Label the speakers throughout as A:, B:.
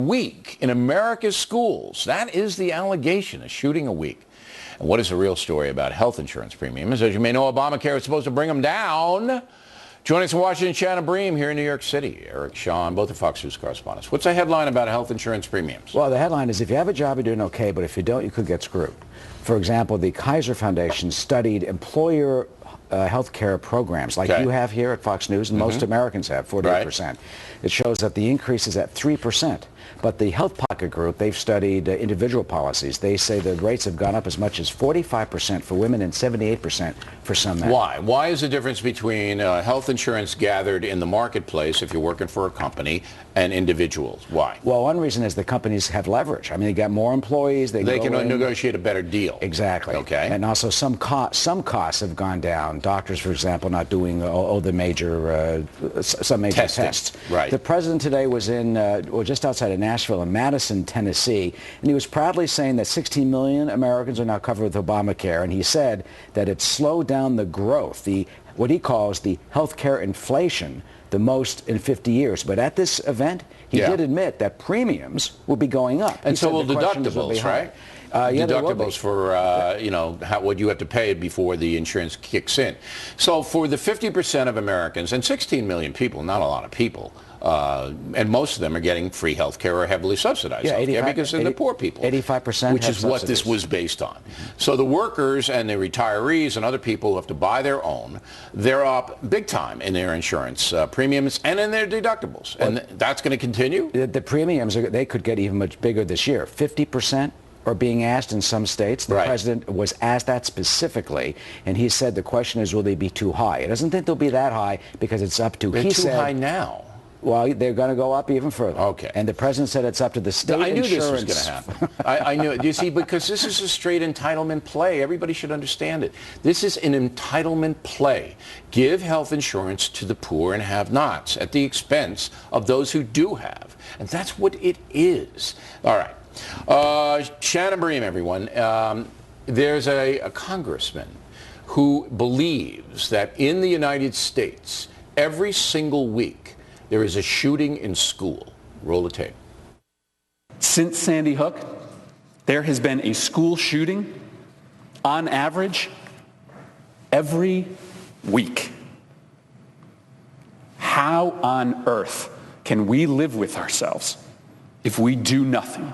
A: week in America's schools. That is the allegation, a shooting a week. And what is the real story about health insurance premiums? As you may know, Obamacare is supposed to bring them down. Joining us in Washington, Shannon Bream here in New York City. Eric, Shawn, both are Fox News correspondents. What's the headline about health insurance premiums?
B: Well, the headline is if you have a job, you're doing okay, but if you don't, you could get screwed. For example, the Kaiser Foundation studied employer health care programs like you have here at Fox News and most Americans have, 48%. Right. It shows that the increase is at 3%. But the Health Pocket Group, they've studied individual policies. They say the rates have gone up as much as 45% for women and 78% for some men.
A: Why? Why is the difference between health insurance gathered in the marketplace, if you're working for a company, and individuals? Why?
B: Well, one reason is the companies have leverage. I mean, they got more employees. They can
A: negotiate a better deal.
B: Exactly.
A: Okay.
B: And also some costs have gone down. Doctors, for example, not doing all the major, some major tests.
A: Right.
B: The president today was in, just outside of Nashville in Madison, Tennessee, and he was proudly saying that 16 million Americans are now covered with Obamacare, and he said that it slowed down the growth, what he calls the health care inflation, the most in 50 years. But at this event, he did admit that premiums will be going up.
A: And so will deductibles, right? Deductibles for, what you have to pay before the insurance kicks in. So for the 50% of Americans, and 16 million people, not a lot of people, and most of them are getting free health care or heavily subsidized health care because they're the poor people.
B: 85%.
A: Which is what this was based on. So the workers and the retirees and other people who have to buy their own, they're up big time in their insurance premiums and in their deductibles. And that's going to continue?
B: The premiums, they could get even much bigger this year. 50%. Are being asked in some states. The president was asked that specifically, and he said the question is, will they be too high? He doesn't think they'll be that high because it's up to,
A: he said, high now.
B: Well, they're going to go up even further.
A: Okay.
B: And the president said it's up to the state
A: I knew
B: insurance.
A: this was going to happen. I knew it. You see, because this is a straight entitlement play. Everybody should understand it. This is an entitlement play. Give health insurance to the poor and have-nots at the expense of those who do have. And that's what it is. All right. Shannon Bream, everyone. There's a congressman who believes that in the United States, every single week, there is a shooting in school. Roll the tape.
C: Since Sandy Hook, there has been a school shooting on average every week. How on earth can we live with ourselves if we do nothing?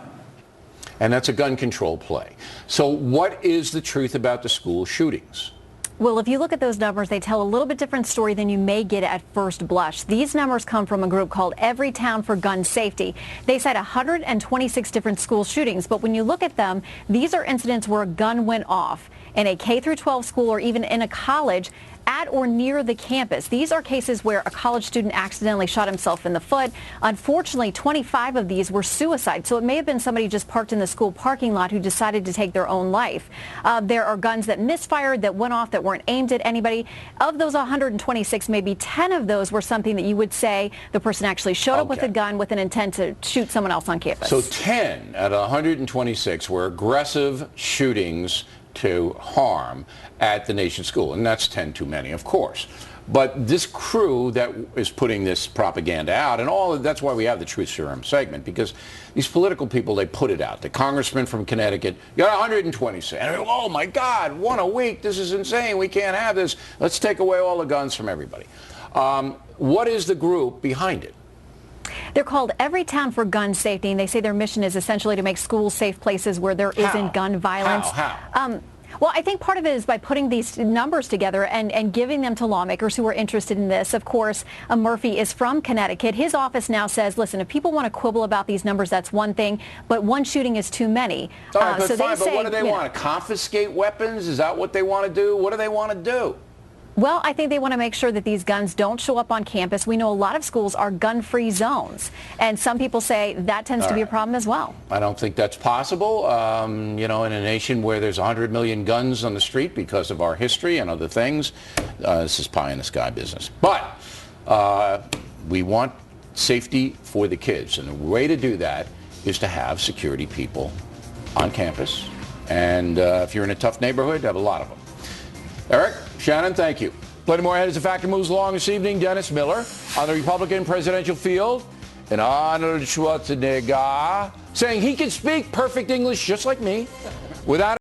A: And that's a gun control play. So what is the truth about the school shootings?
D: Well, if you look at those numbers, they tell a little bit different story than you may get at first blush. These numbers come from a group called Everytown for Gun Safety. They cite 126 different school shootings, but when you look at them, these are incidents where a gun went off in a K-12 school or even in a college at or near the campus. These are cases where a college student accidentally shot himself in the foot. Unfortunately, 25 of these were suicide. So it may have been somebody just parked in the school parking lot who decided to take their own life. There are guns that misfired, that went off, that weren't aimed at anybody. Of those 126, maybe 10 of those were something that you would say the person actually showed up with a gun with an intent to shoot someone else on campus.
A: So 10 out of 126 were aggressive shootings to harm at the nation's school, and that's 10 too many, of course. But this crew that is putting this propaganda out, and all that's why we have the Truth Serum segment, because these political people, they put it out. The congressman from Connecticut got 126. Oh my God, one a week. This is insane. We can't have this. Let's take away all the guns from everybody. What is the group behind it?
D: They're called Everytown for Gun Safety, and they say their mission is essentially to make schools safe places where there isn't gun violence.
A: How?
D: Well, I think part of it is by putting these numbers together and giving them to lawmakers who are interested in this. Of course, Murphy is from Connecticut. His office now says, listen, if people want to quibble about these numbers, that's one thing, but one shooting is too many.
A: All right, but what do they want? To confiscate weapons? Is that what they want to do? What do they want to do?
D: Well, I think they want to make sure that these guns don't show up on campus. We know a lot of schools are gun-free zones, and some people say that tends to be a problem as well.
A: I don't think that's possible. In a nation where there's 100 million guns on the street because of our history and other things, this is pie-in-the-sky business. But we want safety for the kids, and the way to do that is to have security people on campus. And if you're in a tough neighborhood, have a lot of them. Eric, Shannon, thank you. Plenty more ahead as the factor moves along this evening. Dennis Miller on the Republican presidential field. and Arnold Schwarzenegger saying he can speak perfect English just like me without